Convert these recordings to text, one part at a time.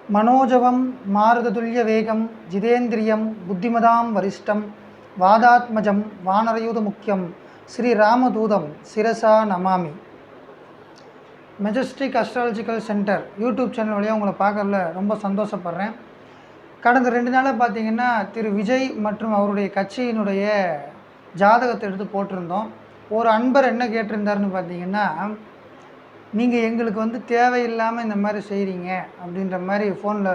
மனோஜவம் மாருததுல்ய வேகம் ஜிதேந்திரியம் புத்திமதாம் வரிஷ்டம் வாதாத்மஜம் வானரயூத முக்கியம் ஸ்ரீராமதூதம் சிரசா நமாமி. Majestic astrological centre YouTube channel வழியாக உங்களை பார்க்கறதுல ரொம்ப சந்தோஷப்படுறேன். கடந்த 2 நாளாக பார்த்தீங்கன்னா திரு விஜய் மற்றும் அவருடைய கட்சியினுடைய ஜாதகத்தை எடுத்து போட்டிருந்தோம். ஒரு அன்பர் என்ன கேட்டிருந்தாருன்னு பார்த்தீங்கன்னா, நீங்கள் எங்களுக்கு தேவையில்லாமல் இந்த மாதிரி செய்கிறீங்க அப்படின்ற மாதிரி ஃபோனில்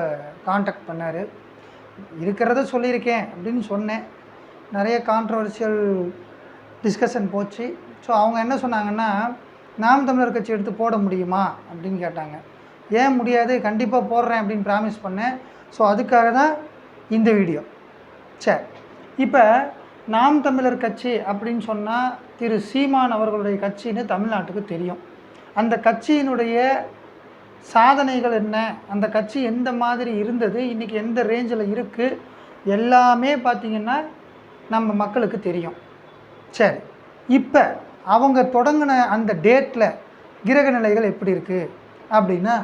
காண்டாக்ட் பண்ணார். இருக்கிறத சொல்லியிருக்கேன் அப்படின்னு சொன்னேன். நிறைய கான்ட்ரவர்ஷியல் டிஸ்கஷன் போச்சு. ஸோ அவங்க என்ன சொன்னாங்கன்னா, நாம் தமிழர் கட்சி எடுத்து போட முடியுமா அப்படின்னு கேட்டாங்க. ஏன் முடியாது, கண்டிப்பாக போடுறேன் அப்படின்னு ப்ராமிஸ் பண்ணேன். ஸோ அதுக்காக தான் இந்த வீடியோ. சரி, இப்போ நாம் தமிழர் கட்சி அப்படின்னு சொன்னால் திரு சீமான் அவர்களுடைய கட்சின்னு தமிழ்நாட்டுக்கு தெரியும். அந்த கட்சியினுடைய சாதனைகள் என்ன, அந்த கட்சி எந்த மாதிரி இருந்தது, இன்றைக்கி எந்த ரேஞ்சில் இருக்குது, எல்லாமே பார்த்திங்கன்னா நம்ம மக்களுக்கு தெரியும். சரி, இப்போ அவங்க தொடங்கின அந்த டேட்டில் கிரக நிலைகள் எப்படி இருக்குது அப்படின்னா,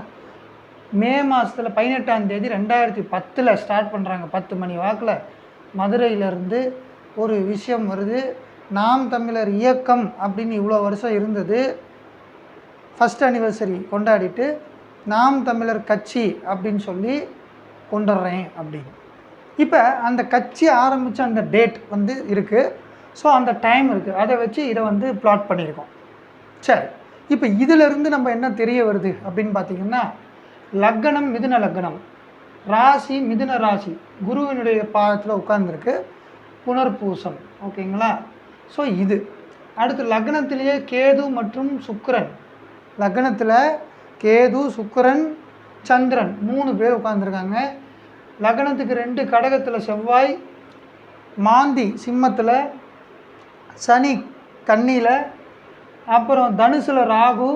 மே மாதத்தில் 18ஆம் தேதி 2010 ஸ்டார்ட் பண்ணுறாங்க. 10 மணி வாக்கில் மதுரையிலேருந்து ஒரு விஷயம் வருது. நாம் தமிழர் இயக்கம் அப்படின்னு இவ்வளோ வருஷம் இருந்தது, ஃபஸ்ட் அனிவர்சரி கொண்டாடிட்டு நாம் தமிழர் கட்சி அப்படின்னு சொல்லி கொண்டுடுறேன் அப்படின்னு. இப்போ அந்த கட்சி ஆரம்பித்த அந்த டேட் இருக்குது. ஸோ அந்த டைம் இருக்குது, அதை வச்சு இதை பிளாட் பண்ணியிருக்கோம். சரி, இப்போ இதிலிருந்து நம்ம என்ன தெரிய வருது அப்படின்னு பார்த்திங்கன்னா, லக்னம் மிதுன லக்னம், ராசி மிதுன ராசி, குருவினுடைய பாதத்தில் உட்கார்ந்துருக்கு, புனர்பூசம். ஓகேங்களா? ஸோ இது அடுத்து லக்னத்திலேயே கேது மற்றும் சுக்கிரன், லக்னத்தில் கேது சுக்கிரன் சந்திரன் 3 பேர் உட்காந்துருக்காங்க. லக்னத்துக்கு 2 கடகத்தில் செவ்வாய், மாந்தி சிம்மத்தில், சனி கன்னியில், அப்புறம் தனுசில் ராகு,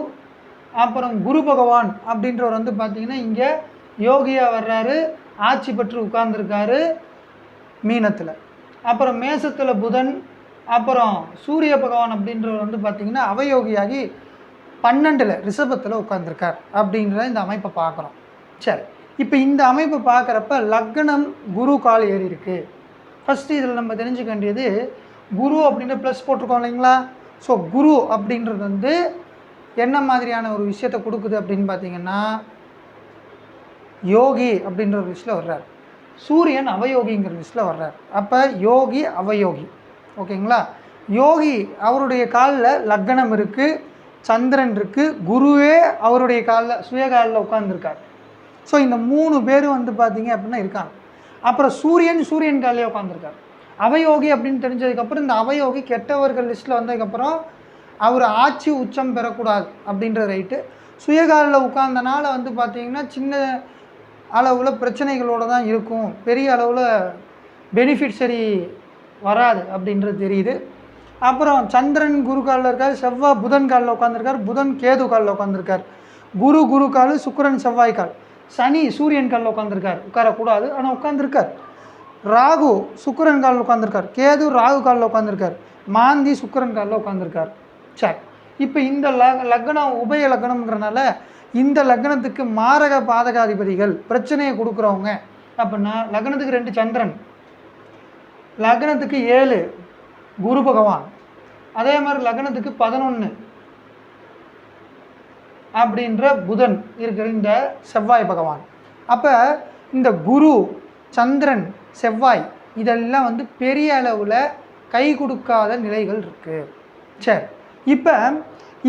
அப்புறம் குரு பகவான் அப்படின்றவர் பார்த்திங்கன்னா இங்கே யோகியாக வர்றாரு, ஆட்சி பெற்று உட்கார்ந்துருக்காரு மீனத்தில். அப்புறம் மேசத்தில் புதன், அப்புறம் சூரிய பகவான் அப்படின்றவர் பார்த்திங்கன்னா அவயோகியாகி 12 ரிஷபத்தில் உட்காந்துருக்கார் அப்படின்ற இந்த அமைப்பை பார்க்குறோம். சரி, இப்போ இந்த அமைப்பை பார்க்குறப்ப லக்னம் குரு கால் ஏறி இருக்குது. ஃபஸ்ட்டு இதில் நம்ம தெரிஞ்சுக்க வேண்டியது, குரு அப்படின்ற ப்ளஸ் போட்டிருக்கோம் இல்லைங்களா? ஸோ குரு அப்படின்றது என்ன மாதிரியான ஒரு விஷயத்தை கொடுக்குது அப்படின்னு பார்த்திங்கன்னா, யோகி அப்படின்ற ஒரு லிஸ்ட்டில் வர்றார், சூரியன் அவயோகிங்கிற லிஸ்ட்டில் வர்றார். அப்போ யோகி அவயோகி. ஓகேங்களா? யோகி அவருடைய காலில் லக்னம் இருக்குது, சந்திரன் இருக்குது, குருவே அவருடைய காலில் சுயகாலில் உட்காந்துருக்கார். ஸோ இந்த 3 பேரும் பார்த்திங்க அப்படின்னா இருக்காங்க. அப்புறம் சூரியன் காலிலே உட்காந்துருக்கார். அவயோகி அப்படின்னு தெரிஞ்சதுக்கப்புறம் இந்த அவயோகி கெட்டவர்கள் லிஸ்ட்டில் வந்ததுக்கப்புறம் அவர் ஆட்சி உச்சம் பெறக்கூடாது அப்படின்ற ரைட்டு. சுயகாலில் உட்கார்ந்தனால பார்த்திங்கன்னா சின்ன அளவில் பிரச்சனைகளோடு தான் இருக்கும், பெரிய அளவில் பெனிஃபிட் சரி வராது அப்படின்றது தெரியுது. அப்புறம் சந்திரன் குரு காலில் இருக்கார், செவ்வாய் புதன் காலில் உட்காந்துருக்கார், புதன் கேது காலில் உட்காந்துருக்கார், குரு கால், சுக்கிரன் செவ்வாய் கால், சனி சூரியன் காலில் உட்காந்துருக்கார், உட்காரக்கூடாது ஆனால் உட்காந்துருக்கார். ராகு சுக்கிரன் காலில் உட்காந்துருக்கார், கேது ராகு காலில் உட்காந்துருக்கார், மாந்தி சுக்கிரன் காலில் உட்காந்துருக்கார். சரி, இப்போ இந்த லக்னம் உபய லக்னம்ங்கிறனால இந்த லக்னத்துக்கு மாரக பாதகாதிபதிகள் பிரச்சனையை கொடுக்குறவங்க அப்படின்னா, லக்னத்துக்கு 2 சந்திரன், லக்னத்துக்கு 7 குரு பகவான், அதே மாதிரி லக்னத்துக்கு 11 அப்படின்ற புதன் இருக்கிற இந்த செவ்வாய் பகவான். அப்போ இந்த குரு சந்திரன் செவ்வாய் இதெல்லாம் பெரிய அளவில் கை கொடுக்காத நிலைகள் இருக்குது. சரி, இப்போ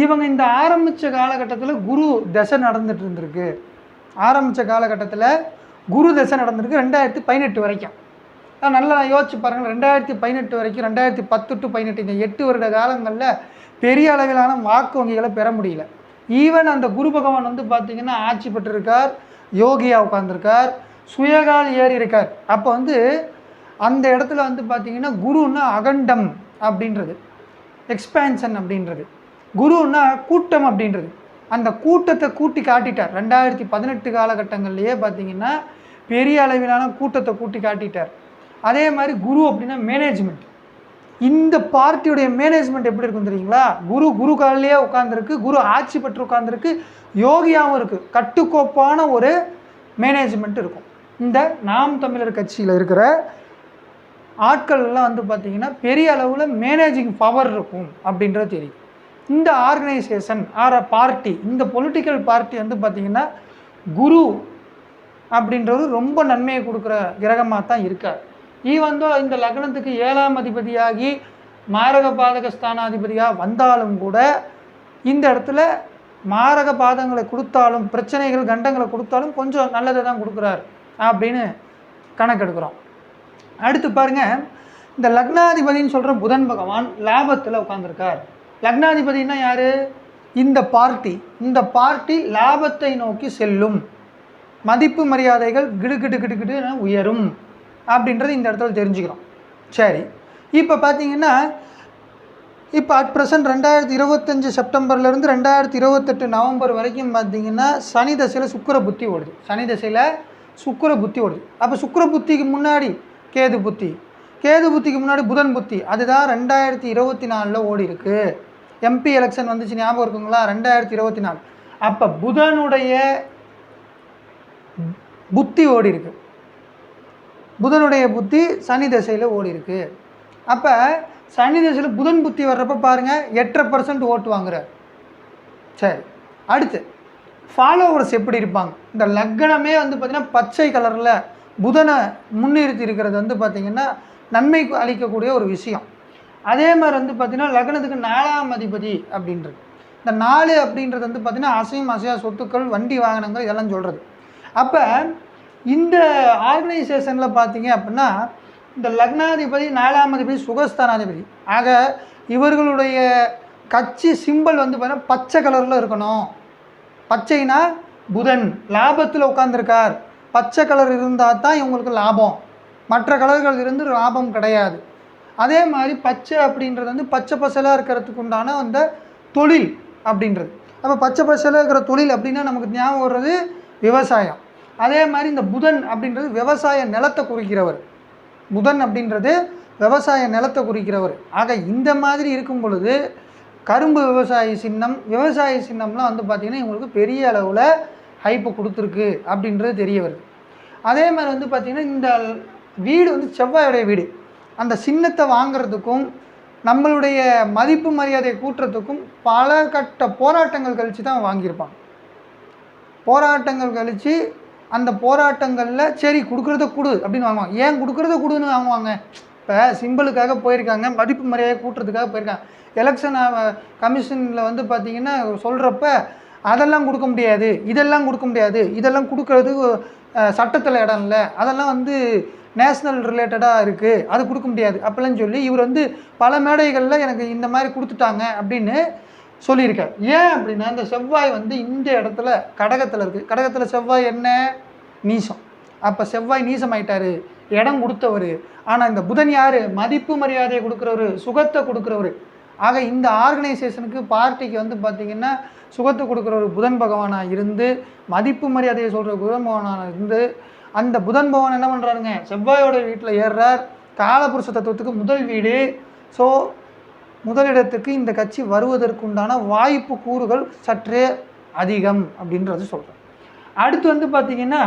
இவங்க இந்த ஆரம்பித்த காலகட்டத்தில் குரு தசை நடந்துட்டு இருந்திருக்கு. ஆரம்பித்த காலகட்டத்தில் குரு தசை நடந்திருக்கு 2018 வரைக்கும். நல்லா யோசிச்சு பாருங்கள், 2018 வரைக்கும், 2010 to 18 இந்த 8 வருட காலங்களில் பெரிய அளவிலான வாக்கு வங்கிகளை பெற முடியல. ஈவன் அந்த குரு பகவான் பார்த்திங்கன்னா ஆட்சி பெற்றிருக்கார், யோகியாக உட்கார்ந்துருக்கார், சுயகால் ஏறி இருக்கார். அப்போ அந்த இடத்துல பார்த்திங்கன்னா குருன்னா அகண்டம் அப்படின்றது, எக்ஸ்பேன்ஷன் அப்படின்றது, குருன்னா கூட்டம் அப்படின்றது. அந்த கூட்டத்தை கூட்டி காட்டிட்டார். 2018 காலகட்டங்கள்லேயே பார்த்திங்கன்னா பெரிய அளவிலான கூட்டத்தை கூட்டி காட்டிட்டார். அதே மாதிரி குரு அப்படின்னா மேனேஜ்மெண்ட். இந்த பார்ட்டியுடைய மேனேஜ்மெண்ட் எப்படி இருக்கும் தெரியுங்களா? குரு காலிலேயே உட்காந்துருக்கு, குரு ஆட்சி பெற்று உட்காந்துருக்கு, யோகியாகவும் இருக்குது. கட்டுக்கோப்பான ஒரு மேனேஜ்மெண்ட் இருக்கும். இந்த நாம் தமிழர் கட்சியில் இருக்கிற ஆட்கள்லாம் வந்து பார்த்திங்கன்னா பெரிய அளவில் மேனேஜிங் பவர் இருக்கும் அப்படின்றது தெரியும். இந்த ஆர்கனைசேஷன் பார்ட்டி, இந்த பொலிட்டிக்கல் பார்ட்டி வந்து பார்த்திங்கன்னா குரு அப்படின்றது ரொம்ப நன்மையை கொடுக்குற கிரகமாக தான் இருக்கார். வந்து இந்த லக்னத்துக்கு 7ஆம் அதிபதியாகி மாரக பாதக ஸ்தானாதிபதியாக வந்தாலும் கூட இந்த இடத்துல மாரக பாதங்களை கொடுத்தாலும், பிரச்சனைகள் கண்டங்களை கொடுத்தாலும் கொஞ்சம் நல்லதை தான் கொடுக்குறார் அப்படின்னு கணக்கெடுக்கிறோம். அடுத்து பாருங்கள், இந்த லக்னாதிபதினு சொல்கிற புதன் பகவான் லாபத்தில் உட்காந்துருக்கார். லக்னாதிபதினா யார்? இந்த பார்ட்டி லாபத்தை நோக்கி செல்லும், மதிப்பு மரியாதைகள் கிடு உயரும் அப்படின்றது இந்த இடத்துல தெரிஞ்சுக்கிறோம். சரி, இப்போ பார்த்தீங்கன்னா இப்போ அட் ப்ரெசன்ட் 2025 செப்டம்பர்லேருந்து 2028 நவம்பர் வரைக்கும் பார்த்தீங்கன்னா சனி தசையில் சுக்கிர புத்தி ஓடுது. அப்போ சுக்கிர புத்திக்கு முன்னாடி கேது புத்திக்கு முன்னாடி புதன் புத்தி, அதுதான் 2024 ஓடி இருக்கு. எம்பி எலெக்ஷன் வந்துச்சு, ஞாபகம் இருக்குங்களா? 2024. அப்போ புதனுடைய புத்தி ஓடி இருக்கு, புத்தி சனி தசையில் ஓடி இருக்கு. அப்போ சனி தசையில் புதன் புத்தி வர்றப்ப பாருங்கள் 8% ஓட்டு வாங்குறார். சரி, அடுத்து ஃபாலோவர்ஸ் எப்படி இருப்பாங்க? இந்த லக்னமே வந்து பார்த்திங்கன்னா பச்சை கலரில் புதனை முன்னிறுத்தி இருக்கிறது வந்து பார்த்திங்கன்னா நன்மை அளிக்கக்கூடிய ஒரு விஷயம். அதே மாதிரி வந்து பார்த்திங்கன்னா லக்னத்துக்கு 4ஆம் அதிபதி அப்படின்றது, இந்த 4 அப்படின்றது வந்து பார்த்திங்கன்னா அசையா சொத்துக்கள், வண்டி வாகனங்கள் இதெல்லாம் சொல்கிறது. அப்போ இந்த ஆர்கனைசேஷனில் பார்த்தீங்க அப்படின்னா இந்த லக்னாதிபதி 4ஆம் அதிபதி சுகஸ்தானாதிபதி. ஆக இவர்களுடைய கட்சி சிம்பல் வந்து பார்த்தீங்கன்னா பச்சை கலரில் இருக்கணும். பச்சைனா புதன் லாபத்தில் உட்காந்துருக்கார், பச்சை கலர் இருந்தால் தான் இவங்களுக்கு லாபம், மற்ற கலர்கள் இருந்து லாபம் கிடையாது. அதே மாதிரி பச்சை அப்படின்றது வந்து பச்சை பசலாக இருக்கிறதுக்கு உண்டான அந்த தொழில் அப்படின்றது. அப்போ பச்சை பசலாக இருக்கிற தொழில் அப்படின்னா நமக்கு ஞாபகம் வர்றது விவசாயம். அதே மாதிரி இந்த புதன் அப்படின்றது விவசாய நிலத்தை குறிக்கிறவர். ஆக இந்த மாதிரி இருக்கும் பொழுது கரும்பு விவசாய சின்னம்லாம் வந்து பார்த்திங்கன்னா இவங்களுக்கு பெரிய அளவில் ஹைப்பு கொடுத்துருக்கு அப்படின்றது தெரிய வருது. அதே மாதிரி வந்து பார்த்திங்கன்னா இந்த வீடு வந்து செவ்வாயுடைய வீடு. அந்த சின்னத்தை வாங்கிறதுக்கும் நம்மளுடைய மதிப்பு மரியாதையை கூட்டுறதுக்கும் பல கட்ட போராட்டங்கள் கழித்து தான் வாங்கியிருப்பாங்க. அந்த போராட்டங்களில் சரி கொடுக்குறத கொடு அப்படின்னு வாங்குவாங்க. ஏன் கொடுக்குறத கொடுன்னு வாங்குவாங்க? இப்போ சிம்பிளுக்காக போயிருக்காங்க, மதிப்பு மரியாதையை கூட்டுறதுக்காக போயிருக்காங்க. எலெக்ஷன் கமிஷனில் வந்து பார்த்திங்கன்னா சொல்கிறப்ப அதெல்லாம் கொடுக்க முடியாது, இதெல்லாம் கொடுக்கறது சட்டத்தில் இடம் இல்லை, அதெல்லாம் வந்து நேஷ்னல் ரிலேட்டடாக இருக்குது, அது கொடுக்க முடியாது அப்படிலாம் சொல்லி இவர் வந்து பல மேடைகளில் எனக்கு இந்த மாதிரி கொடுத்துட்டாங்க அப்படின்னு சொல்லியிருக்கார். ஏன் அப்படின்னா இந்த செவ்வாய் வந்து இந்த இடத்துல கடகத்தில் இருக்குது. கடகத்தில் செவ்வாய் என்ன? நீசம். அப்போ செவ்வாய் நீசம் ஆயிட்டார், இடம் கொடுத்தவர். ஆனால் இந்த புதன் யார்? மதிப்பு மரியாதையை கொடுக்குறவர், சுகத்தை கொடுக்குறவர். ஆக இந்த ஆர்கனைசேஷனுக்கு பார்ட்டிக்கு வந்து பார்த்திங்கன்னா சுகத்தை கொடுக்குறவர் புதன் பகவானாக இருந்து, மதிப்பு மரியாதையை சொல்கிற புதன் பகவானாக இருந்து, அந்த புதன் பகவான் என்ன பண்ணுறாருங்க? செவ்வாயோட வீட்டில் ஏறுறார். காலபுருஷ தத்துவத்துக்கு முதல் வீடு. ஸோ முதலிடத்துக்கு இந்த கட்சி வருவதற்குண்டான வாய்ப்பு கூறுகள் சற்றே அதிகம் அப்படின்றது சொல்கிறேன். அடுத்து வந்து பார்த்திங்கன்னா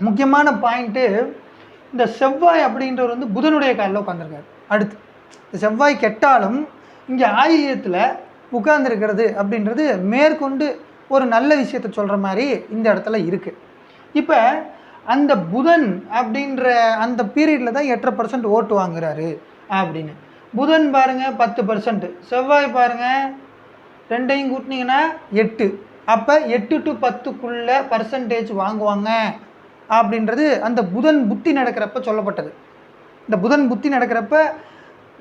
முக்கியமான பாயிண்ட்டு, இந்த செவ்வாய் அப்படின்றவர் வந்து புதனுடைய காலில் உட்காந்துருக்காரு. அடுத்து இந்த செவ்வாய் கெட்டாலும் இங்கே ஆயில்யத்தில் உட்கார்ந்துருக்கிறது அப்படின்றது மேற்கொண்டு ஒரு நல்ல விஷயத்தை சொல்கிற மாதிரி இந்த இடத்துல இருக்குது. இப்போ அந்த புதன் அப்படின்ற அந்த பீரியடில் தான் 8% ஓட்டு வாங்குறாரு அப்படின்னு. புதன் பாருங்கள் 10%, செவ்வாய் பாருங்கள் ரெண்டையும் கூட்டினீங்கன்னா 8. அப்போ 8 to 10% வாங்குவாங்க அப்படின்றது அந்த புதன் புத்தி நடக்கிறப்ப சொல்லப்பட்டது. இந்த புதன் புத்தி நடக்கிறப்ப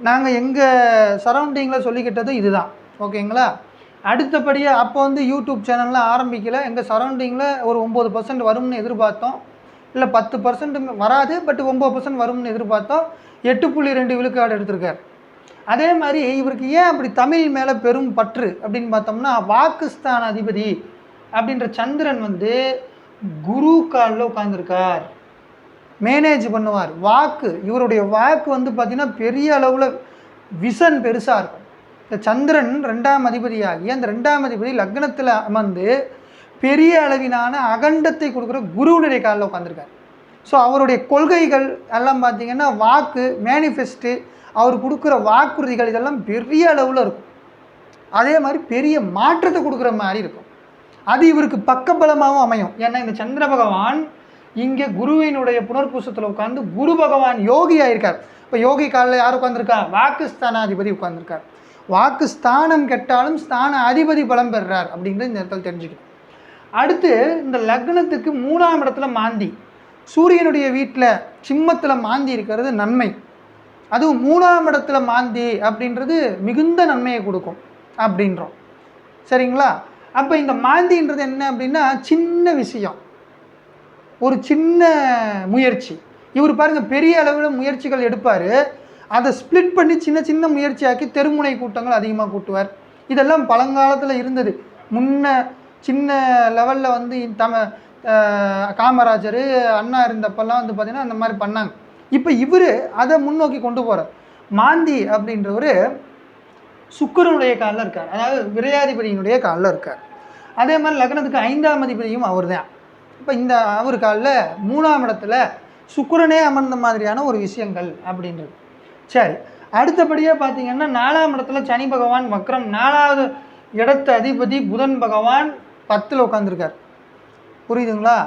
நாங்கள் எங்கள் சரௌண்டிங்கில் சொல்லிக்கிட்டது இதுதான். ஓகேங்களா? அடுத்தபடியாக அப்போ வந்து யூடியூப் சேனல்லாம் ஆரம்பிக்கல. எங்கள் சரௌண்டிங்கில் ஒரு 9% வரும்னு எதிர்பார்த்தோம். இல்லை 10% வராது, பட் 9% வரும்னு எதிர்பார்த்தோம். 8.2 விழுக்காடு எடுத்திருக்கார். அதே மாதிரி இவருக்கு ஏன் அப்படி தமிழ் மேலே பெரும் பற்று அப்படின்னு பார்த்தோம்னா, வாக்குஸ்தான அதிபதி அப்படின்ற சந்திரன் வந்து குரு காலில் உட்கார்ந்துருக்கார். மேனேஜ் பண்ணுவார் வாக்கு. இவருடைய வாக்கு வந்து பார்த்திங்கன்னா பெரிய அளவில் விஷன் பெருசாக இருக்கும். இந்த சந்திரன் 2ஆம் அதிபதியாகி அந்த 2ஆம் அதிபதி லக்னத்தில் அமர்ந்து பெரிய அளவிலான அகண்டத்தை கொடுக்குற குருவுடைய காலில் உட்காந்துருக்கார். ஸோ அவருடைய கொள்கைகள் எல்லாம் பார்த்திங்கன்னா வாக்கு மேனிஃபெஸ்ட்டு அவர் கொடுக்குற வாக்குறுதிகள் இதெல்லாம் பெரிய அளவில் இருக்கும். அதே மாதிரி பெரிய மாற்றத்தை கொடுக்குற மாதிரி இருக்கும். அது இவருக்கு பக்கபலமாகவும் அமையும். ஏன்னா இந்த சந்திர பகவான் இங்கே குருவினுடைய புனர்பூசத்தில் உட்காந்து குரு பகவான் யோகி ஆயிருக்கார். இப்போ யோகி காலில் யார் உட்காந்துருக்கா? வாக்கு ஸ்தானாதிபதி உட்காந்துருக்கார். வாக்கு ஸ்தானம் கெட்டாலும் ஸ்தான அதிபதி பலம் பெறுறார் அப்படிங்கிறது இந்த இடத்துல தெரிஞ்சுக்கணும். அடுத்து இந்த லக்னத்துக்கு 3ஆம் இடத்துல மாந்தி, சூரியனுடைய வீட்டில் சிம்மத்தில் மாந்தி இருக்கிறது நன்மை. அதுவும் 3ஆம் இடத்துல மாந்தி அப்படின்றது மிகுந்த நன்மையை கொடுக்கும் அப்படின்றோம். சரிங்களா? அப்போ இந்த மாந்தின்றது என்ன அப்படின்னா சின்ன விஷயம், ஒரு சின்ன முயற்சி. இவர் பாருங்கள் பெரிய அளவில் முயற்சிகள் எடுப்பார், அதை ஸ்ப்ளிட் பண்ணி சின்ன சின்ன முயற்சியாக்கி தெருமுனை கூட்டங்கள் அதிகமாக கூட்டுவார். இதெல்லாம் பழங்காலத்தில் இருந்தது. முன்ன சின்ன லெவலில் வந்து காமராஜர் அண்ணா இருந்தப்பெல்லாம் வந்து பார்த்திங்கன்னா அந்த மாதிரி பண்ணாங்க. இப்போ இவர் அதை முன்னோக்கி கொண்டு போகிறார். மாந்தி அப்படின்றவர் சுக்கிரனுடைய காலில் இருக்கார், அதாவது விரையாதிபதியினுடைய காலில் இருக்கார். அதே மாதிரி லக்னத்துக்கு 5ஆம் அதிபதியும் அவர் தான். இப்போ இந்த அவர் காலில் 3ஆம் இடத்துல சுக்கிரனே அமர்ந்த மாதிரியான ஒரு விஷயங்கள் அப்படின்றது. சரி, அடுத்தபடியாக பார்த்திங்கன்னா 4ஆம் இடத்துல சனி பகவான் வக்ரம், 4வது இடத்து அதிபதி புதன் பகவான் 10ல் உட்காந்துருக்கார். புரியுதுங்களா?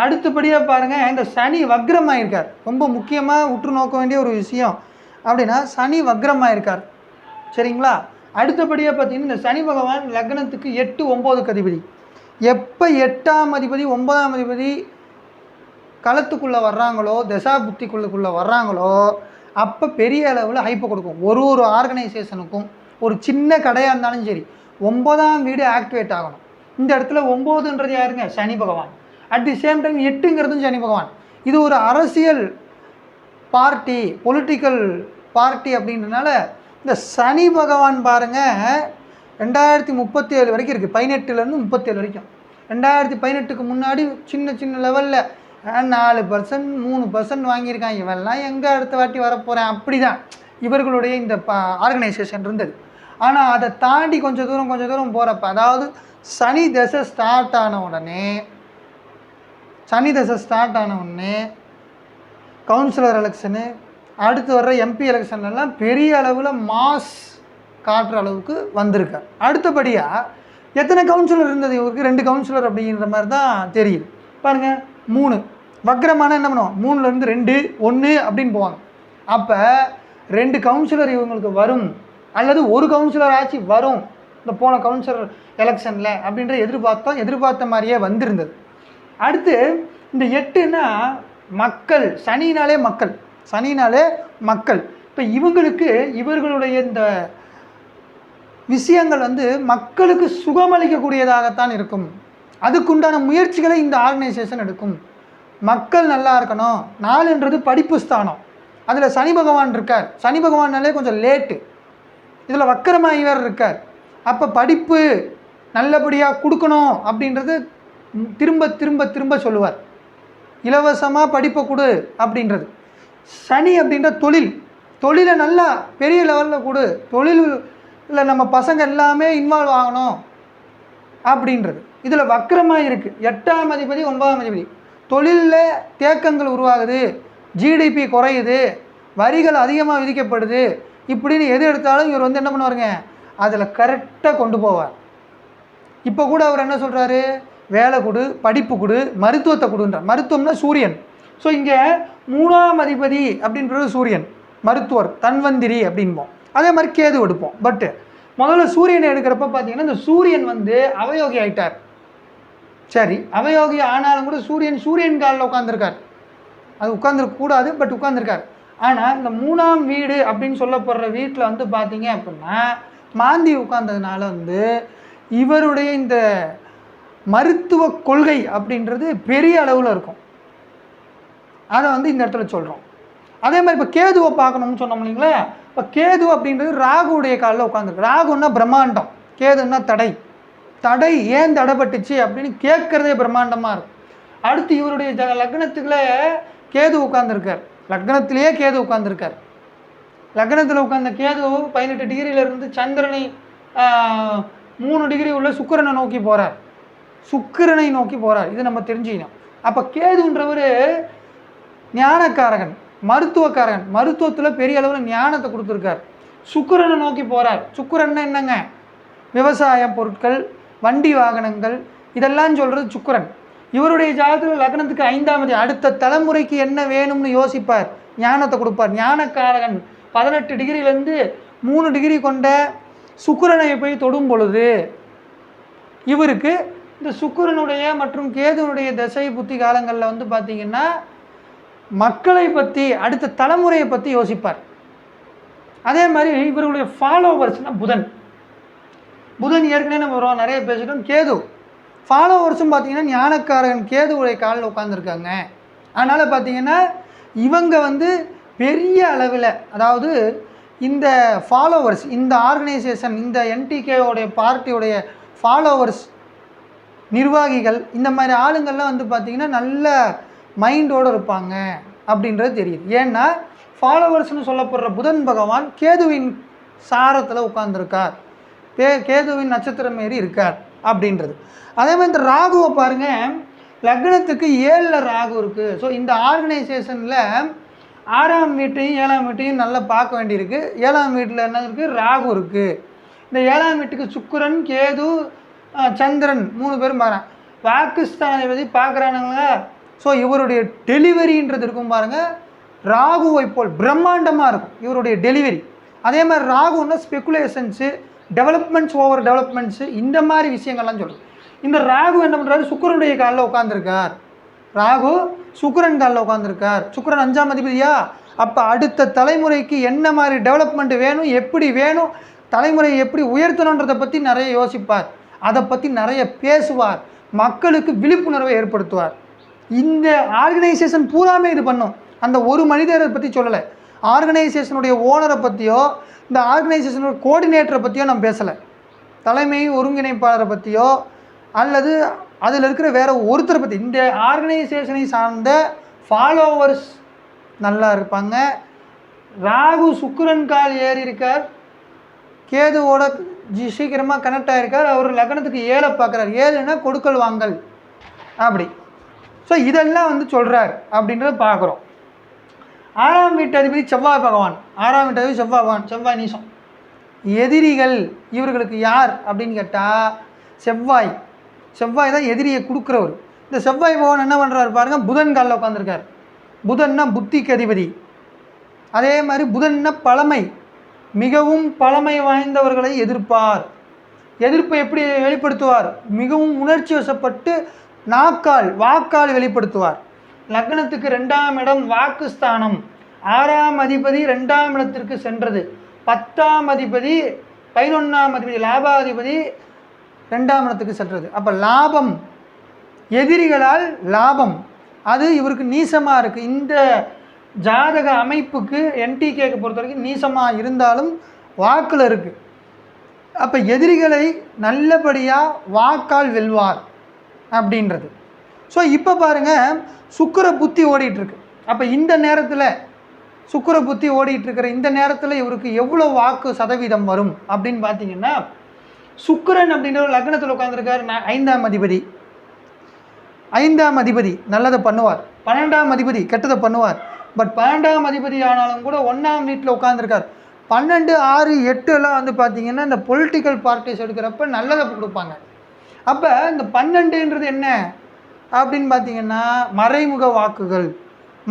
அடுத்தபடியாக பாருங்கள், இந்த சனி வக்ரமாயிருக்கார். ரொம்ப முக்கியமாக உற்று நோக்க வேண்டிய ஒரு விஷயம் அப்படின்னா சனி வக்ரமாயிருக்கார். சரிங்களா? அடுத்தபடியாக பார்த்தீங்கன்னா இந்த சனி பகவான் லக்னத்துக்கு 8, 9க்கு அதிபதி. எப்போ 8ஆம் அதிபதி 9ஆம் அதிபதி களத்துக்குள்ளே வர்றாங்களோ, தசா புத்திக்குள்ளுக்குள்ளே வர்றாங்களோ, அப்போ பெரிய அளவில் ஹைப்பை கொடுக்கும். ஒரு ஆர்கனைசேஷனுக்கும் ஒரு சின்ன கடையாக இருந்தாலும் சரி 9ஆம் வீடு ஆக்டிவேட் ஆகணும். இந்த இடத்துல 9ன்றது யாருங்க? சனி பகவான். அட் தி சேம் டைம் 8ங்கிறதும் சனி பகவான். இது ஒரு அரசியல் பார்ட்டி, பொலிட்டிக்கல் பார்ட்டி அப்படின்றனால இந்த சனி பகவான் பாருங்கள் 2037 வரைக்கும் இருக்குது. 18லேருந்து 37 வரைக்கும். 2018க்கு முன்னாடி சின்ன சின்ன லெவலில் 4%, 3% வாங்கியிருக்கான். இவெல்லாம் எங்கே அடுத்த வாட்டி வரப்போகிறேன் அப்படி தான் இவர்களுடைய இந்த ஆர்கனைசேஷன் இருந்தது. ஆனால் அதை தாண்டி கொஞ்சம் தூரம் போகிறப்ப, அதாவது சனி தசை ஸ்டார்ட் ஆன உடனே கவுன்சிலர் எலெக்ஷனு, அடுத்து வர்ற எம்பி எலெக்ஷன்லாம் பெரிய அளவில் மாஸ் காட்டுற அளவுக்கு வந்திருக்கார். அடுத்தபடியாக எத்தனை கவுன்சிலர் இருந்தது இவருக்கு? 2 கவுன்சிலர் அப்படிங்கிற மாதிரி தான் தெரியுது. பாருங்கள், 3 வக்ரமான என்ன பண்ணுவோம்? 3லேருந்து 2, 1 அப்படின்னு போவாங்க. அப்போ 2 கவுன்சிலர் இவங்களுக்கு வரும், அல்லது ஒரு கவுன்சிலர் ஆச்சு வரும் இந்த போன கவுன்சிலர் எலெக்ஷனில் அப்படின்ற எதிர்பார்த்த மாதிரியே வந்திருந்தது. அடுத்து இந்த 8ன்னா மக்கள், சனினாலே மக்கள். இப்போ இவர்களுடைய இந்த விஷயங்கள் வந்து மக்களுக்கு சுகமளிக்கக்கூடியதாகத்தான் இருக்கும். அதுக்குண்டான முயற்சிகளை இந்த ஆர்கனைசேஷன் எடுக்கும். மக்கள் நல்லா இருக்கணும். 4ன்றது படிப்பு ஸ்தானம், அதில் சனி பகவான் இருக்கார். சனி பகவானாலே கொஞ்சம் லேட்டு, இதில் வக்கரமாகிவர் இருக்கார். அப்போ படிப்பு நல்லபடியாக கொடுக்கணும் அப்படின்றது திரும்ப சொல்லுவார். இலவசமாக படிப்பை கொடு அப்படின்றது. சனி அப்படின்ற தொழிலை நல்லா பெரிய லெவலில் கொடு, தொழிலில் நம்ம பசங்க எல்லாமே இன்வால்வ் ஆகணும் அப்படின்றது. இதில் வக்கரமாக இருக்குது. 8ஆம் அதிபதி 9ஆம் அதிபதி. தொழிலில் தேக்கங்கள் உருவாகுது, ஜிடிபி குறையுது, வரிகள் அதிகமாக விதிக்கப்படுது, இப்படின்னு எது எடுத்தாலும் இவர் வந்து என்ன பண்ணுவாருங்க, அதில் கரெக்டாக கொண்டு போவார். இப்போ கூட அவர் என்ன சொல்கிறாரு? வேலை கொடு, படிப்பு கொடு, மருத்துவத்தை கொடுன்றார். மருத்துவம்னா சூரியன். ஸோ இங்கே 3ஆம் அதிபதி அப்படின்றது சூரியன், மருத்துவர், தன்வந்திரி அப்படின்போம். அதே மாதிரி கேது எடுப்போம். பட்டு முதல்ல சூரியனை எடுக்கிறப்ப பார்த்தீங்கன்னா இந்த சூரியன் வந்து அவயோகி ஆகிட்டார். சரி, அவயோகி ஆனாலும் கூட சூரியன் காலில் உட்காந்துருக்கார். அது உட்காந்துருக்கக்கூடாது, பட் உட்காந்துருக்கார். ஆனால் இந்த 3ஆம் வீடு அப்படின்னு சொல்லப்படுற வீட்டில் வந்து பார்த்தீங்க அப்படின்னா மாந்தி உட்கார்ந்ததுனால வந்து இவருடைய இந்த மருத்துவ கொள்கை அப்படின்றது பெரிய அளவில் இருக்கும். அதை வந்து இந்த இடத்துல சொல்கிறோம். அதே மாதிரி இப்போ கேதுவை பார்க்கணும்னு சொன்னோம் இல்லைங்களா? இப்போ கேது அப்படின்றது ராகுடைய காலில் உட்காந்துருக்கு. ராகுன்னா பிரம்மாண்டம், கேதுன்னா தடை ஏன் தடைப்பட்டுச்சு அப்படின்னு கேட்குறதே பிரம்மாண்டமாக இருக்கும். அடுத்து இவருடைய லக்னத்துக்குள்ளே கேது உட்காந்துருக்கார். லக்னத்திலேயே கேது உட்காந்துருக்கார். லக்னத்தில் உட்கார்ந்த கேது 18 டிகிரியிலிருந்து சந்திரனை 3 டிகிரி உள்ள சுக்கிரனை நோக்கி போகிறார். சுக்கிரனை நோக்கி போகிறார். இது நம்ம தெரிஞ்சுக்கணும். அப்போ கேதுன்றவர் ஞானக்காரகன், மருத்துவக்காரகன், மருத்துவத்தில் பெரிய அளவில் ஞானத்தை கொடுத்துருக்கார். சுக்கிரனை நோக்கி போகிறார். சுக்கிரன்னா என்னங்க? விவசாய பொருட்கள், வண்டி வாகனங்கள், இதெல்லாம் சொல்கிறது சுக்கிரன். இவருடைய ஜாதகத்தில் லக்னத்துக்கு 5ஆம் அதிபதி, அடுத்த தலைமுறைக்கு என்ன வேணும்னு யோசிப்பார், ஞானத்தை கொடுப்பார். ஞானக்காரகன் 18 டிகிரிலேருந்து 3 டிகிரி கொண்ட சுக்கிரனை போய் தொடும் பொழுது இவருக்கு இந்த சுக்கிரனுடைய மற்றும் கேதுனுடைய தசை புத்தி காலங்களில் வந்து பார்த்திங்கன்னா மக்களை பற்றி, அடுத்த தலைமுறையை பற்றி யோசிப்பார். அதே மாதிரி இவர்களுடைய ஃபாலோவர்ஸ்னால் புதன் ஏற்கனவே நம்ம நிறைய பேசிட்டோம். கேது ஃபாலோவர்ஸும் பார்த்திங்கன்னா ஞானக்காரகன் கேதுவுடைய காலில் உட்காந்துருக்காங்க. அதனால் பார்த்திங்கன்னா இவங்க வந்து பெரிய அளவில், அதாவது இந்த ஃபாலோவர்ஸ், இந்த ஆர்கனைசேஷன், இந்த என்டிகேவுடைய பார்ட்டியுடைய ஃபாலோவர்ஸ், நிர்வாகிகள், இந்த மாதிரி ஆளுங்கள்லாம் வந்து பார்த்திங்கன்னா நல்ல மைண்டோடு இருப்பாங்க அப்படின்றது தெரியுது. ஏன்னா ஃபாலோவர்ஸ்னு சொல்லப்படுற புதன் பகவான் கேதுவின் சாரத்தில் உட்கார்ந்துருக்கார், கேதுவின் நட்சத்திரம் மாரி இருக்கார் அப்படின்றது. அதே மாதிரி இந்த ராகுவை பாருங்கள், லக்னத்துக்கு 7ல் ராகு இருக்குது. ஸோ இந்த ஆர்கனைசேஷனில் 6ஆம் வீட்டையும் 7ஆம் வீட்டையும் நல்லா பார்க்க வேண்டியிருக்கு. 7ஆம் வீட்டில் என்ன இருக்குது? ராகு இருக்குது. இந்த 7ஆம் வீட்டுக்கு சுக்கிரன், கேது, சந்திரன் 3 பேரும் பார்க்குறான். பாகிஸ்தானை பார்க்குறானுங்களா? ஸோ இவருடைய டெலிவரின்றது இருக்கும் பாருங்கள், ராகுவை போல் பிரம்மாண்டமாக இருக்கும் இவருடைய டெலிவரி. அதே மாதிரி ராகுன்னா ஸ்பெக்குலேஷன்ஸு, டெவலப்மெண்ட்ஸ் ஓவர் டெவலப்மெண்ட்ஸு, இந்த மாதிரி விஷயங்கள்லாம் சொல்லுது. இந்த ராகு என்ன பண்ணுறாரு? சுக்கிரனுடைய காலில் உட்காந்துருக்கார். ராகு சுக்கிரன் காலில் உட்காந்துருக்கார். சுக்கிரன் 5ஆம் அதிபதியா? அப்போ அடுத்த தலைமுறைக்கு என்ன மாதிரி டெவலப்மெண்ட் வேணும், எப்படி வேணும், தலைமுறையை எப்படி உயர்த்தணுன்றதை பற்றி நிறைய யோசிப்பார், அதை பற்றி நிறைய பேசுவார், மக்களுக்கு விழிப்புணர்வை ஏற்படுத்துவார். இந்த ஆர்கனைசேஷன் பூராமே இது பண்ணும். அந்த ஒரு மனிதரை பற்றி சொல்லலை, ஆர்கனைசேஷனுடைய ஓனரை பற்றியோ இந்த ஆர்கனைசேஷனோட கோஆர்டினேட்டரை பற்றியோ நம்ம பேசலை, தலைமை ஒருங்கிணைப்பாளரை பற்றியோ அல்லது அதில் இருக்கிற வேறு ஒருத்தரை பற்றி. இந்த ஆர்கனைசேஷனை சார்ந்த ஃபாலோவர்ஸ் நல்லா இருப்பாங்க. ராகு சுக்கிரன் கால் ஏறி இருக்கார், கேதுவோட சீக்கிரமாக கனெக்ட் ஆகிருக்கார். அவர் லக்னத்துக்கு 7 பார்க்குறார். 7ன்னா கொடுக்கல் வாங்கல் அப்படி. ஸோ இதெல்லாம் வந்து சொல்கிறார் அப்படின்றத பார்க்குறோம். 6ஆம் வீட்டு அதிபதி செவ்வாய் பகவான். 6ஆம் வீட்டு அதிபதி செவ்வாய் பகவான், செவ்வாய் நீசம். எதிரிகள் இவர்களுக்கு யார் அப்படின்னு கேட்டால் செவ்வாய். செவ்வாய் தான் எதிரியை கொடுக்குறவர். இந்த செவ்வாய் பகவான் என்ன பண்ணுறாரு பாருங்கள், புதன் காலில் உட்காந்துருக்கார். புதன்னா புத்திக்கு அதிபதி. அதே மாதிரி புதன்னா பழமை, மிகவும் பழமை வாய்ந்தவர்களை எதிர்ப்பார். எதிர்ப்பை எப்படி வெளிப்படுத்துவார்? மிகவும் உணர்ச்சி வசப்பட்டு வாக்கால் வெளிப்படுத்துவார். லக்னத்துக்கு 2ஆம் இடம் வாக்குஸ்தானம். 6ஆம் அதிபதி 2ஆம் இடத்திற்கு சென்றது. 10ஆம் அதிபதி 11ஆம் அதிபதி லாபாதிபதி 2ஆம் இடத்துக்கு சென்றது. அப்போ லாபம், எதிரிகளால் லாபம், அது இவருக்கு நீசமாக இருக்குது. இந்த ஜாதக அமைப்புக்கு என்டிகேக்கு பொறுத்த வரைக்கும் நீசமாக இருந்தாலும் வாக்கில் இருக்குது. அப்போ எதிரிகளை நல்லபடியாக வாக்கால் வெல்வார் அப்படின்றது. ஸோ இப்போ பாருங்கள், சுக்கிர புத்தி ஓடிட்டுருக்கு. அப்போ இந்த நேரத்தில் சுக்கிர புத்தி ஓடிட்டுருக்கிற இந்த நேரத்தில் இவருக்கு எவ்வளோ வாக்கு சதவீதம் வரும் அப்படின்னு பார்த்தீங்கன்னா, சுக்கிரன் அப்படின்ற ஒரு லக்னத்தில் உட்காந்துருக்கார். 5ஆம் அதிபதி. 5ஆம் அதிபதி நல்லதை பண்ணுவார், 12ஆம் அதிபதி கெட்டதை பண்ணுவார். பட் 12ஆம் அதிபதி ஆனாலும் கூட 1ஆம் வீட்டில் உட்காந்துருக்கார். 12, 6, 8 எல்லாம் வந்து பார்த்திங்கன்னா இந்த பொலிட்டிக்கல் பார்ட்டிஸ் எடுக்கிறப்ப நல்லதை கொடுப்பாங்க. அப்போ இந்த 12ன்றது என்ன அப்படின்னு பார்த்தீங்கன்னா மறைமுக வாக்குகள்,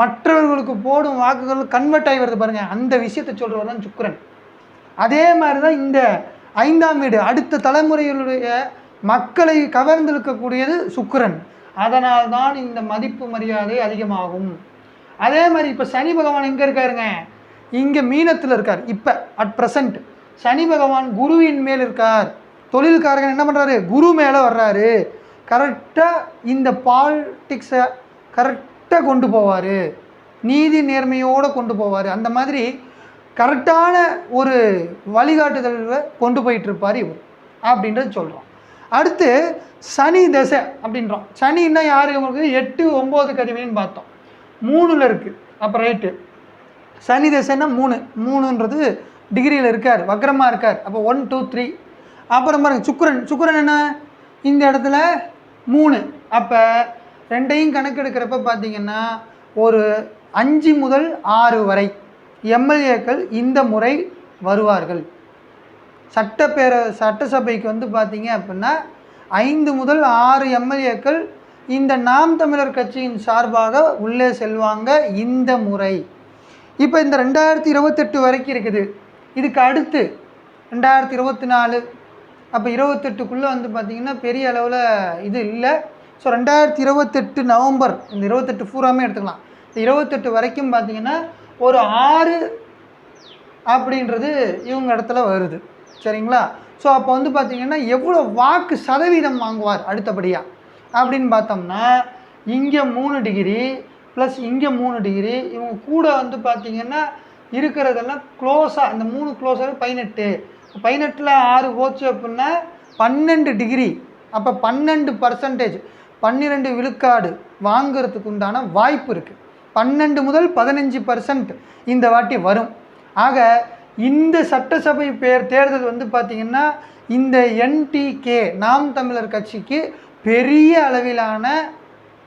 மற்றவர்களுக்கு போடும் வாக்குகள் கன்வெர்ட் ஆகி வருது பாருங்கள், அந்த விஷயத்தை சொல்கிறவர் தான் சுக்கிரன். அதே மாதிரி தான் இந்த 5ஆம் வீடு அடுத்த தலைமுறைகளுடைய மக்களை கவர்ந்தெழுக்கக்கூடியது சுக்கிரன். அதனால்தான் இந்த மதிப்பு மரியாதை அதிகமாகும். அதே மாதிரி இப்போ சனி பகவான் எங்கே இருக்காருங்க? இங்கே மீனத்தில் இருக்கார். இப்போ அட் ப்ரெசண்ட் சனி பகவான் குருவின் மேல் இருக்கார். தொழில்காரகன் என்ன பண்ணுறாரு? குரு மேலே வர்றாரு. கரெக்டாக இந்த பாலிட்டிக்ஸை கரெக்டாக கொண்டு போவார், நீதி நேர்மையோடு கொண்டு போவார். அந்த மாதிரி கரெக்டான ஒரு வழிகாட்டுதலை கொண்டு போயிட்டுருப்பார் இவர் அப்படின்றது சொல்கிறோம். அடுத்து சனி தசை அப்படின்றோம். சனின்னா யார்? உங்களுக்கு 8, 9 அதிபதினு பார்த்தோம். 3ல் இருக்குது. அப்போ ரைட்டு, சனி தசைன்னா 3ன்றது டிகிரியில் இருக்கார், வக்ரமாக இருக்கார். அப்போ 1, 2, 3. அப்புறம் பாருங்கள் சுக்கிரன் என்ன இந்த இடத்துல 3. அப்போ ரெண்டையும் கணக்கெடுக்கிறப்ப பார்த்தீங்கன்னா ஒரு 5 முதல் 6 வரை எம்எல்ஏக்கள் இந்த முறை வருவார்கள். சட்டசபைக்கு வந்து பார்த்தீங்க அப்படின்னா 5 முதல் 6 எம்எல்ஏக்கள் இந்த நாம் தமிழர் கட்சியின் சார்பாக உள்ளே செல்வாங்க இந்த முறை. இப்போ இந்த 2028 வரைக்கும் இருக்குது. இதுக்கு அடுத்து 2024 அப்போ 28க்குள்ளே வந்து பார்த்திங்கன்னா பெரிய அளவில் இது இல்லை. ஸோ 2028 நவம்பர் இந்த 28 பூராமே எடுத்துக்கலாம். இந்த 28 வரைக்கும் பார்த்திங்கன்னா ஒரு 6 அப்படின்றது இவங்க இடத்துல வருது. சரிங்களா? ஸோ அப்போ வந்து பார்த்திங்கன்னா எவ்வளோ வாக்கு சதவீதம் வாங்குவார் அடுத்தபடியாக அப்படின்னு பார்த்தோம்னா இங்கே 3 டிகிரி ப்ளஸ் இங்கே 3 டிகிரி, இவங்க கூட வந்து பார்த்திங்கன்னா இருக்கிறதெல்லாம் க்ளோஸாக இந்த 3 க்ளோஸாக 18 6 போச்சு அப்படின்னா 12 டிகிரி. அப்போ 12% 12 விழுக்காடு வாங்கிறதுக்கு உண்டான வாய்ப்பு இருக்குது. 12 முதல் 15% இந்த வாட்டி வரும். ஆக இந்த சட்டசபை தேர்தல் வந்து பார்த்திங்கன்னா இந்த என்டிகே நாம் தமிழர் கட்சிக்கு பெரிய அளவிலான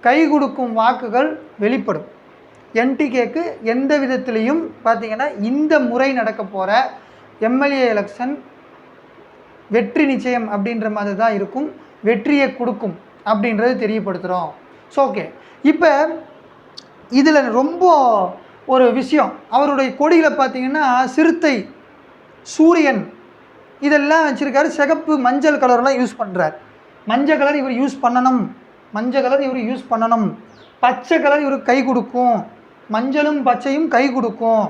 கை கொடுக்கும் வாக்குகள் வெளிப்படும். என்டிகேக்கு எந்த விதத்திலையும் பார்த்திங்கன்னா இந்த முறை நடக்க போகிற எம்எல்ஏ எலெக்ஷன் வெற்றி நிச்சயம் அப்படின்ற மாதிரி தான் இருக்கும், வெற்றியை கொடுக்கும் அப்படின்றது தெரியப்படுத்துகிறோம். ஸோ ஓகே, இப்போ இதில் ரொம்ப ஒரு விஷயம், அவருடைய கொடியில் பார்த்திங்கன்னா சிறுத்தை, சூரியன் இதெல்லாம் வச்சுருக்காரு. சிகப்பு மஞ்சள் கலர்லாம் யூஸ் பண்ணுறார். மஞ்சள் கலர் இவர் யூஸ் பண்ணணும், பச்சை கலர் இவருக்கு கை கொடுக்கும், மஞ்சளும் பச்சையும் கை கொடுக்கும்.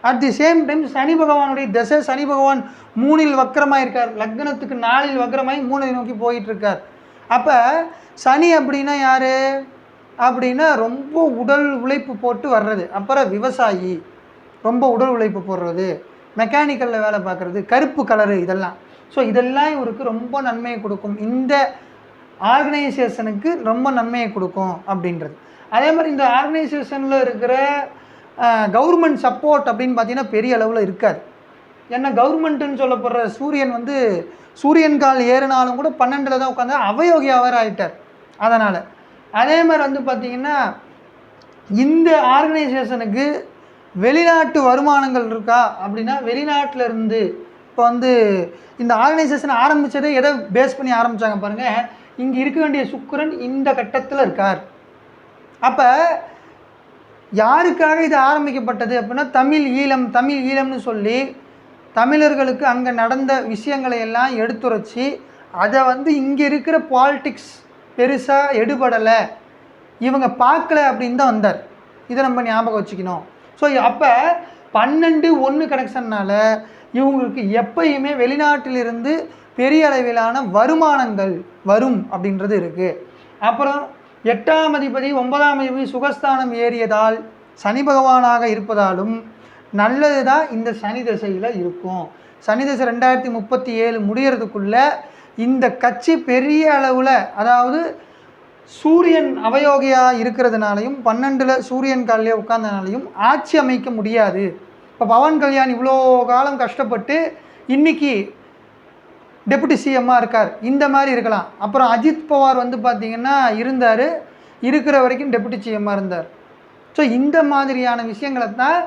அட் தி சேம் டைம் சனி பகவானுடைய திசை, சனி பகவான் 3இல் வக்கரமாக இருக்கார், லக்னத்துக்கு 4இல் வக்கரமாகி 3ஐ நோக்கி போயிட்டுருக்கார். அப்போ சனி அப்படின்னா யார் அப்படின்னா ரொம்ப உடல் உழைப்பு போட்டு வர்றது, அப்புறம் விவசாயி, ரொம்ப உடல் உழைப்பு போடுறது, மெக்கானிக்கலில் வேலை பார்க்குறது, கருப்பு கலரு இதெல்லாம். ஸோ இதெல்லாம் இவருக்கு ரொம்ப நன்மையை கொடுக்கும், இந்த ஆர்கனைசேஷனுக்கு ரொம்ப நன்மையை கொடுக்கும் அப்படின்றது. அதே மாதிரி இந்த ஆர்கனைசேஷனில் இருக்கிற கவர்மெண்ட் சப்போர்ட் அப்படின்னு பார்த்தீங்கன்னா பெரிய அளவில் இருக்காது. ஏன்னா கவர்மெண்ட்டுன்னு சொல்லப்படுற சூரியன் வந்து சூரியன் கால் ஏறினாலும் கூட 12 தான் உட்காந்து அவயோகியாவர் ஆகிட்டார். அதனால் அதே மாதிரி வந்து பார்த்திங்கன்னா இந்த ஆர்கனைசேஷனுக்கு வெளிநாட்டு வருமானங்கள் இருக்கா அப்படின்னா வெளிநாட்டில் இருந்து இப்போ வந்து இந்த ஆர்கனைசேஷன் ஆரம்பித்ததே எதை பேஸ் பண்ணி ஆரம்பித்தாங்க பாருங்கள், இங்கே இருக்க வேண்டிய சுக்கிரன் இந்த கட்டத்தில் இருக்கார். அப்போ யாருக்காக இது ஆரம்பிக்கப்பட்டது அப்படின்னா தமிழ் ஈழம்னு சொல்லி தமிழர்களுக்கு அங்கே நடந்த விஷயங்களை எல்லாம் எடுத்துரைச்சி அதை வந்து இங்கே இருக்கிற பாலிட்டிக்ஸ் பெருசாக எடுபடலை, இவங்க பார்க்கல அப்படின்னு தான் வந்தார். இதை நம்ம ஞாபகம் வச்சுக்கணும். ஸோ அப்போ 12-1 கனெக்ஷன்னால் இவங்களுக்கு எப்பயுமே வெளிநாட்டிலிருந்து பெரிய அளவிலான வருமானங்கள் வரும் அப்படின்றது இருக்குது. அப்புறம் 8ஆம் அதிபதி 9ஆம் அதிபதி சுகஸ்தானம் ஏறியதால் சனி பகவானாக இருப்பதாலும் நல்லது தான் இந்த சனி திசையில் இருக்கும். சனி திசை 2037 முடியறதுக்குள்ளே இந்த கட்சி பெரிய அளவில், அதாவது சூரியன் அவயோகியாக இருக்கிறதுனாலையும் 12ல் சூரியன் காலிலே உட்கார்ந்தனாலையும் ஆட்சி அமைக்க முடியாது. இப்போ பவன் கல்யாண் இவ்வளோ காலம் கஷ்டப்பட்டு இன்றைக்கி டெபுட்டி சிஎம்மாக இருக்கார், இந்த மாதிரி இருக்கலாம். அப்புறம் அஜித் பவார் வந்து பார்த்திங்கன்னா இருக்கிற வரைக்கும் டெபுட்டி சிஎம்மாக இருந்தார். ஸோ இந்த மாதிரியான விஷயங்களை தான்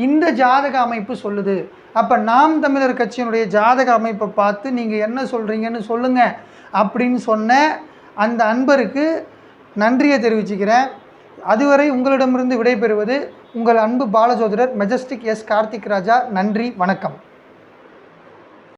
இந்த ஜாதக அமைப்பு சொல்லுது. அப்போ நாம் தமிழர் கட்சியினுடைய ஜாதக அமைப்பை பார்த்து நீங்கள் என்ன சொல்கிறீங்கன்னு சொல்லுங்கள் அப்படின்னு சொன்ன அந்த அன்பருக்கு நன்றியை தெரிவிச்சுக்கிறேன். அதுவரை உங்களிடமிருந்து விடைபெறுவது உங்கள் அன்பு பாலஜோதிடர் மெஜஸ்டிக் எஸ் கார்த்திக் ராஜா. நன்றி, வணக்கம்.